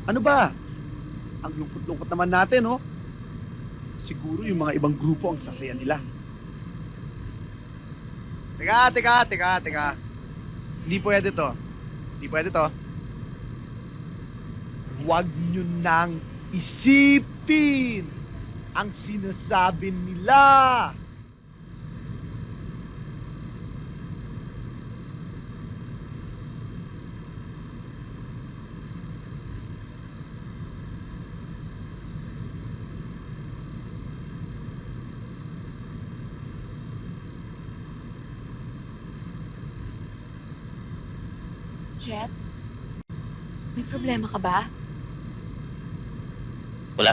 Ano ba? Ang lungkot-lungkot naman natin, oh. Siguro yung mga ibang grupo ang sasaya nila. Teka. Hindi pwede to. Hindi pwede to. Huwag nyo nang isipin ang sinasabi nila. Jet? May problema ka ba? Wala.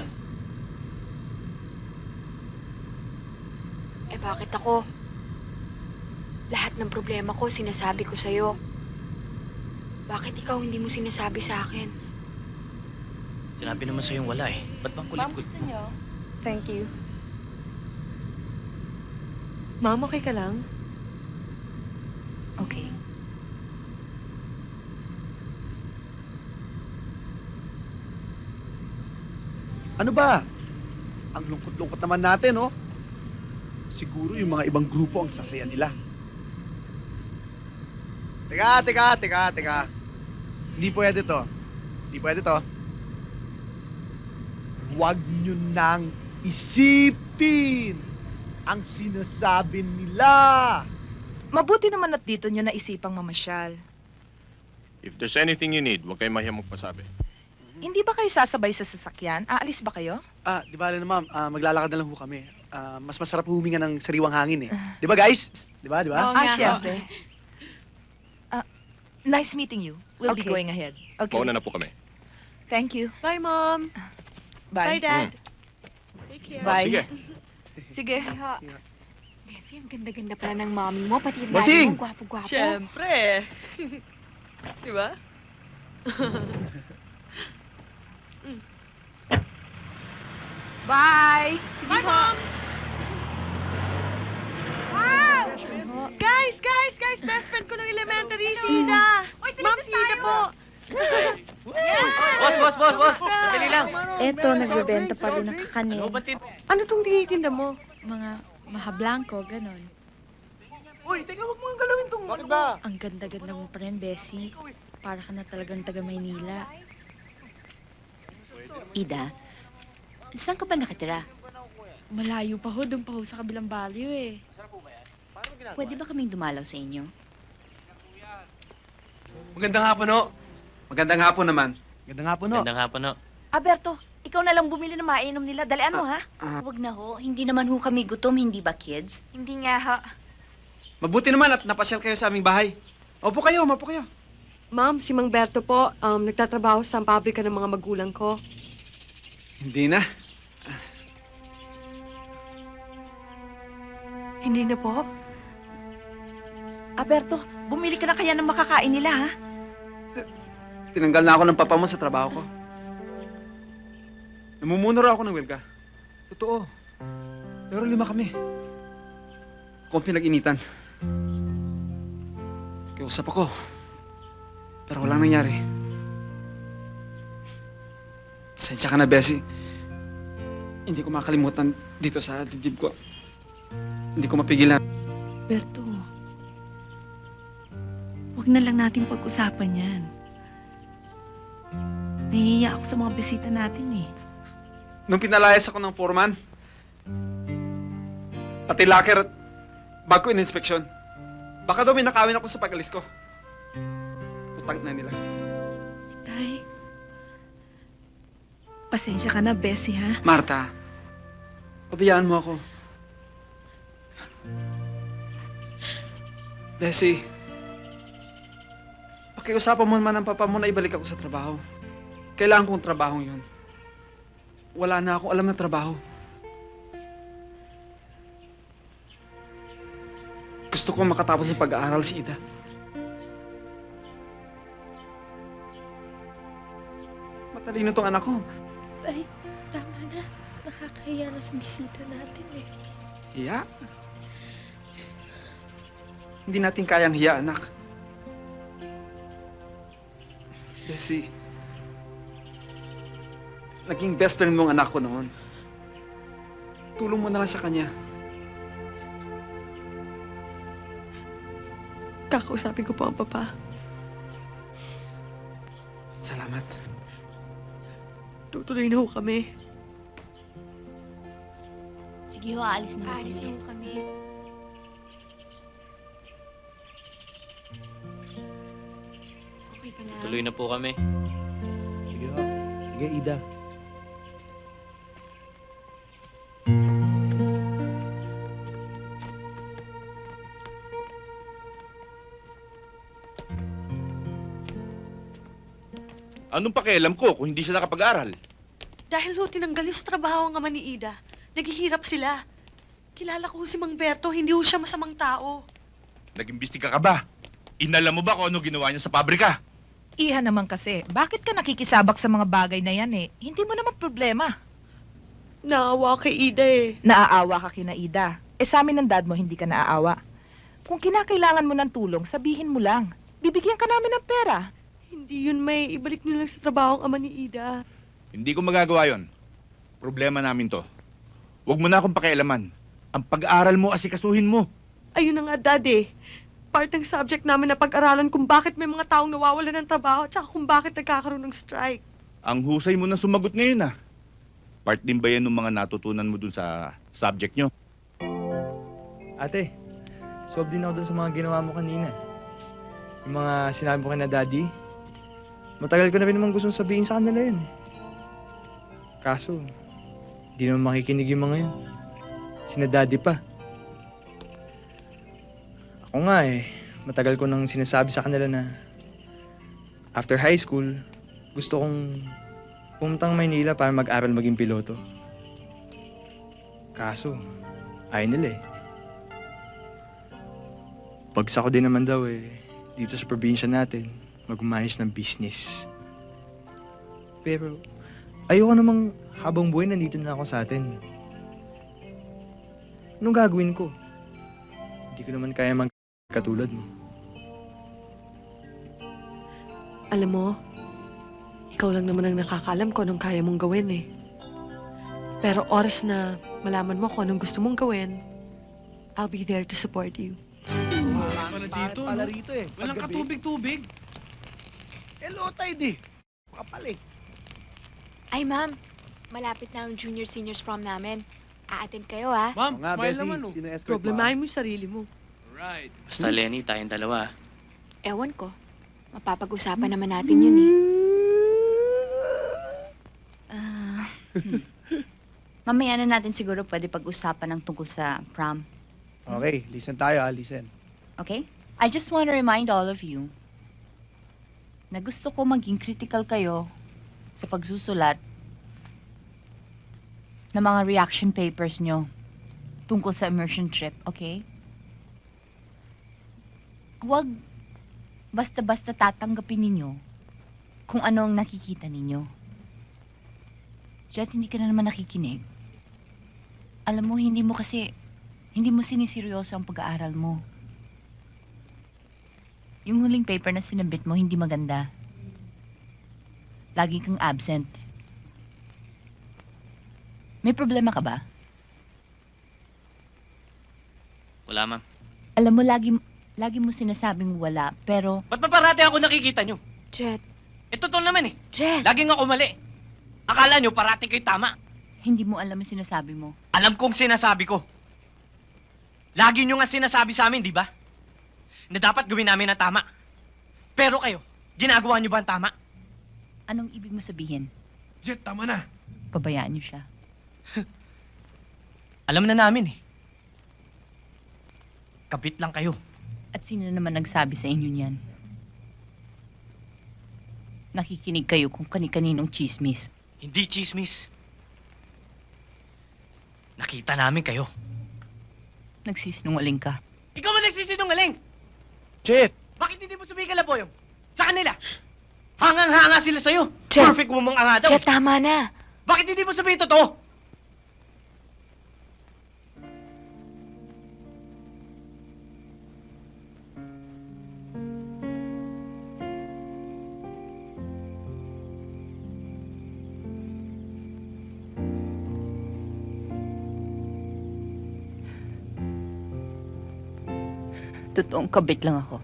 Eh bakit ako? Lahat ng problema ko sinasabi ko sa'yo. Bakit ikaw hindi mo sinasabi sa akin? Sinabi naman sa'yong wala eh. Ba't bang kulit-kulit mo? niyo? Thank you. Ma'am, okay ka lang? Okay. Ano ba? Ang lungkot-lungkot naman natin, oh. Siguro yung mga ibang grupo ang sasaya nila. Teka. Hindi pwede to. Hindi pwede to. Huwag nyo nang isipin ang sinasabi nila. Mabuti naman at dito nyo naisipang mamasyal. If there's anything you need, huwag kayong mahiyang magpasabi. Hindi ba kayo sasabay sa sasakyan? Aalis ba kayo? Di ba na ma'am, maglalakad na lang ho kami. Mas masarap huminga ng sariwang hangin, eh. Di ba, guys? Di ba? Siyempre. Nice meeting you. We'll be Okay. going ahead. Okay. Mauna na po kami. Thank you. Bye, Mom. Bye. Bye, Dad. Take care. Bye. Sige. Sige. Bessie, ang ganda-ganda pala ng mommy mo. Pati yung Bossing! daddy mo, gwapo-gwapo. Siyempre. Di ba? Bye. Bye, Mom! Wow! Guys! Best friend ko ng elementary, si Ida! Ma'am, si Ida po! Boss! Sandali lang. Eto, nagbebenta pa rin ng kakanin. Ano tong tinitinda mo? Mga mahablanco, ganon. Uy, teka, huwag mo ang galawin tong... Bakit ba? Ang ganda-ganda mo pa rin, Bessie. Para ka na talagang taga Maynila. Ida, saan ka ba nakatira? Malayo pa ho, doon pa ho sa kabilang balyo eh. Pwede ba kaming dumalaw sa inyo? Magandang hapon, ho. Magandang hapon naman. Ganda nga po, no? Gandang hapon, no? Alberto, ikaw na lang bumili ng mainom nila. Dalian mo, ha? Huwag na ho. Hindi naman ho kami gutom, hindi ba, kids? Hindi nga, ha? Mabuti naman at napasyal kayo sa aming bahay. Opo kayo. Ma'am, si Mang Berto po, nagtatrabaho sa pabrika ng mga magulang ko. Hindi na. Hindi na po? Alberto, bumili ka na kaya ng makakain nila, ha? Tinanggal na ako ng papa mo sa trabaho ko. Namumuno raw ako ng welga. Totoo. Pero 5 kami. Kung pinag-initan. Kiusap ako. Pero walang nangyari. Pasensya ka na, Bessie. Hindi ko makalimutan dito sa dibdib ko. Hindi ko mapigilan. Berto, wag na lang natin pag-usapan yan. Nahihiya ako sa mga bisita natin eh. Nung pinalayas ako ng foreman, pati locker at bag ko in-inspeksyon. Baka daw may nakawin ako sa pag-alis ko. Utang na nila. Tay, pasensya ka na, Bessie, ha? Marta, pabayaan mo ako. Bessie, pakiusapan mo naman ng papa mo na ibalik ako sa trabaho. Kailangan kong trabaho yun. Wala na akong alam na trabaho. Gusto kong makatapos ng pag-aaral si Ida. Matalino tong anak ko. Tay, tama na. Nakakahiya na sa bisita natin eh. Hiya? Hindi natin kayang hiya, anak. naging best friend mong anak ko noon. Tulong mo na lang sa kanya. Kakausapin ko po ang papa. Salamat. Tutuloy na ho kami. Sige ho, aalis na ho Aalis kami. na ho kami. Okay ka lang? Tuloy na po kami. Sige ho. Sige, Ida. Anong pakialam ko kung hindi siya nakapag-aral? Dahil ho tinanggal yung sa trabaho ang ama ni Ida. Naghihirap sila. Kilala ko ho si Mang Berto, hindi ho siya masamang tao. Nag-imbestiga ka ba? Inalam mo ba kung ano ginawa niya sa pabrika? Iha naman kasi, bakit ka nakikisabak sa mga bagay na yan eh? Hindi mo naman problema. Naawa kay Ida eh. Naaawa ka kina Ida. Eh sa amin ng dad mo, hindi ka naaawa. Kung kinakailangan mo ng tulong, sabihin mo lang. Bibigyan ka namin ng pera. Hindi yun may ibalik niyo lang sa trabaho ang ama ni Ida. Hindi ko magagawa yon. Problema namin to. Huwag mo na akong pakialaman. Ang pag-aaral mo, asikasuhin mo. Ayun na nga, Dad eh. Part ng subject namin na pag-aralan kung bakit may mga taong nawawalan ng trabaho at saka kung bakit nagkakaroon ng strike. Ang husay mo na sumagot ngayon, ah. Part din ba yan ng mga natutunan mo dun sa subject nyo? Ate, solve din ako dun sa mga ginawa mo kanina. Yung mga sinabi mo kay na daddy, matagal ko na rin naman gustong sabihin sa kanila yun. Kaso, di naman makikinig yung mga yun. Sina daddy pa. Ako nga eh, matagal ko nang sinasabi sa kanila na after high school, gusto kong pumuntang Maynila para mag-aral maging piloto. Kaso, ayaw nila eh. Bagsak ko din naman daw eh, dito sa probinsya natin, mag-manage ng business. Pero, ayoko namang habang buhay nandito na ako sa atin. Anong gagawin ko? Hindi ko naman kaya katulad mo. Alam mo, ikaw lang naman ang nakakaalam kung anong kaya mong gawin eh. Pero oras na malaman mo kung anong gusto mong gawin, I'll be there to support you. Pala dito, Pala no? rito eh. Walang Paggabi. katubig-tubig. Eh, low tide eh. Makapal eh. Ay, ma'am. Malapit na ang junior seniors prom namin. A-attend kayo, ha? Ma'am, Oo nga, smile Bessie. naman, oh. Sino escort mo, Problemahin mo yung sarili mo. Alright. Basta Lenny, tayong dalawa. Ewan ko. Mapapag-usapan naman natin yun, eh. Mamaya na natin siguro pwede pag-usapan ng tungkol sa prom. Okay, listen tayo ha, listen. Okay? I just want to remind all of you na gusto ko maging critical kayo sa pagsusulat ng mga reaction papers nyo tungkol sa immersion trip, okay? Huwag basta-basta tatanggapin ninyo kung ano ang nakikita ninyo. Jet, hindi ka na naman nakikinig. Alam mo, hindi mo siniseryoso ang pag-aaral mo. Yung huling paper na sinabit mo, hindi maganda. Lagi kang absent. May problema ka ba? Wala, ma'am. Alam mo, lagi mo sinasabing wala, pero Ba't ba parati ako nakikita nyo? Jet. Eh, totoo naman eh. Jet! Laging ako mali. Akala nyo parati kayo tama. hindi mo alam ang sinasabi mo. Alam kong sinasabi ko. Lagi nyo nga sinasabi sa amin, di ba? Na dapat gawin namin ang tama. Pero kayo, ginagawa nyo ba ang tama? Anong ibig mo sabihin? Jet, tama na. Pabayaan niyo siya. Alam na namin eh. Kabit lang kayo. At sino naman nagsabi sa inyo niyan? Nakikinig kayo kung kani-kaninong chismis. Hindi chismis. Nakita namin kayo. Nagsisinungaling ka. Ikaw ba nagsisinungaling? Jet! Bakit hindi mo sabihin kala Boyong? Sa kanila? Hangang-hanga sila sa'yo. Jet! Perfect mo mong anga daw. Jet, tama na. Bakit hindi mo sabihin totoo? Totoong kabit lang ako.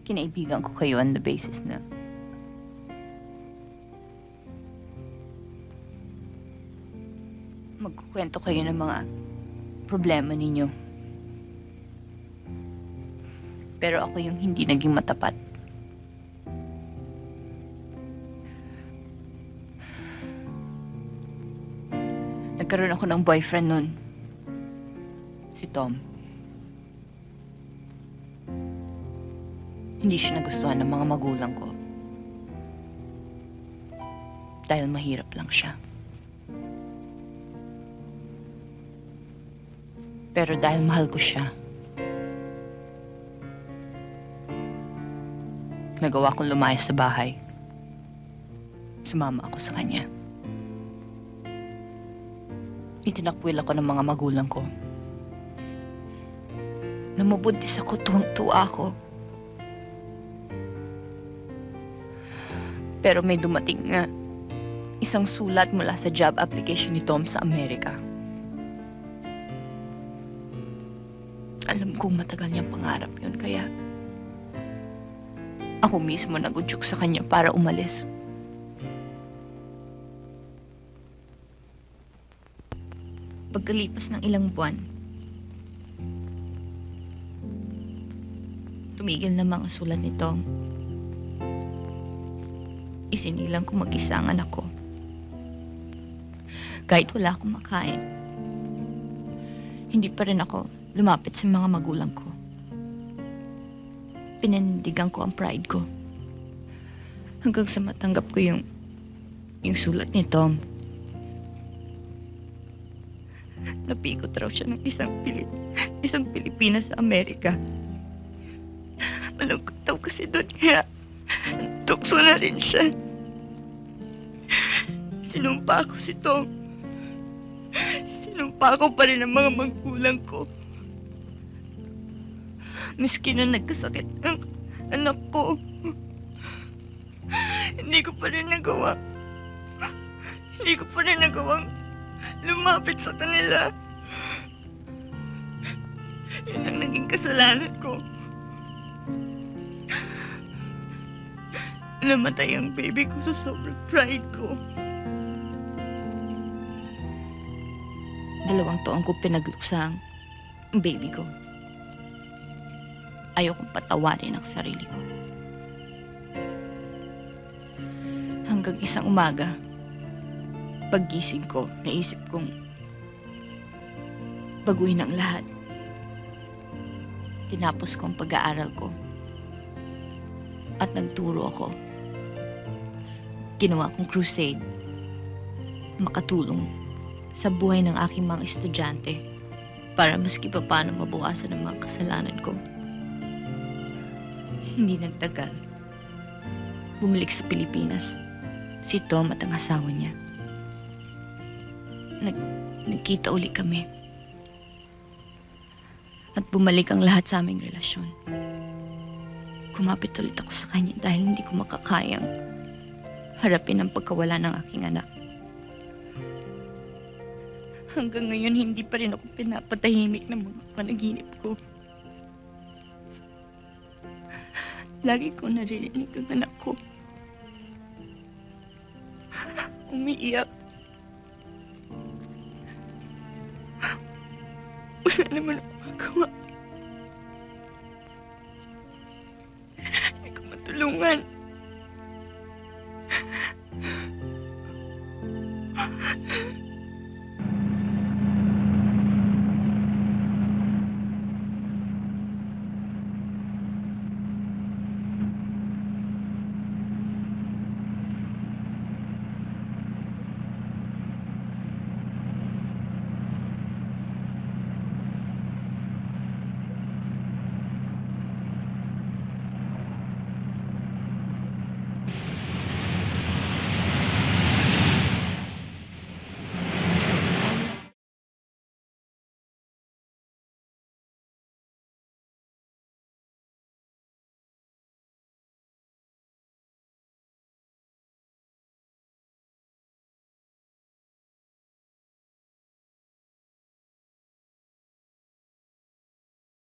Kinaibigan ko kayo on the basis na magkukwento kayo ng mga problema ninyo. Pero ako yung hindi naging matapat. Nagkaroon ako ng boyfriend nun. Si Tom. Hindi siya nagustuhan ng mga magulang ko. Dahil mahirap lang siya. Pero dahil mahal ko siya, nagawa kong lumayas sa bahay. Sumama ako sa kanya. Itinakwil ako ng mga magulang ko. Namubuntis ako, tuwang-tuwa ako. Pero may dumating nga isang sulat mula sa job application ni Tom sa Amerika. Alam kong matagal niyang pangarap yun, kaya ako mismo nagudyok sa kanya para umalis. Pagkalipas ng ilang buwan, tumigil na mga sulat ni Tom. Isinilang ko mag-isa ang anak ko. Kahit wala akong makain, hindi pa rin ako lumapit sa mga magulang ko. Pinanindigan ko ang pride ko. Hanggang sa matanggap ko yung sulat ni Tom. Napikot raw siya ng isang Pilipina sa Amerika. Malungkot daw kasi doon, kaya tukso na rin siya. Sinumpa ko si Tom. Sinumpa ko pa rin ang mga magulang ko. Miski na nagkasakit ang anak ko, hindi ko pa rin nagawa. Hindi ko pa rin nagawang lumapit sa kanila. Yun ang naging kasalanan ko. Namatay ang baby ko sa sobrang pride ko. 2 taon ko pinagluksa ang baby ko. Ayaw kong patawarin ang sarili ko. Hanggang isang umaga, paggising ko, naisip kong baguhin ang lahat. Tinapos ko ang pag-aaral ko at nagturo ako. Ginawa kong crusade, makatulong sa buhay ng aking mga estudyante para maski pa paano mabawasan ang mga kasalanan ko. Hindi nagtagal. Bumalik sa Pilipinas si Tom at ang asawa niya. Nagkita uli kami. At bumalik ang lahat sa aming relasyon. Kumapit ulit ako sa kanya dahil hindi ko makakayang harapin ang pagkawala ng aking anak. Hanggang ngayon, hindi pa rin ako pinapatahimik ng mga panaginip ko. Lagi ko naririnig ang anak ko. Umiiyak. Wala naman ako magawa. Hindi ko matulungan.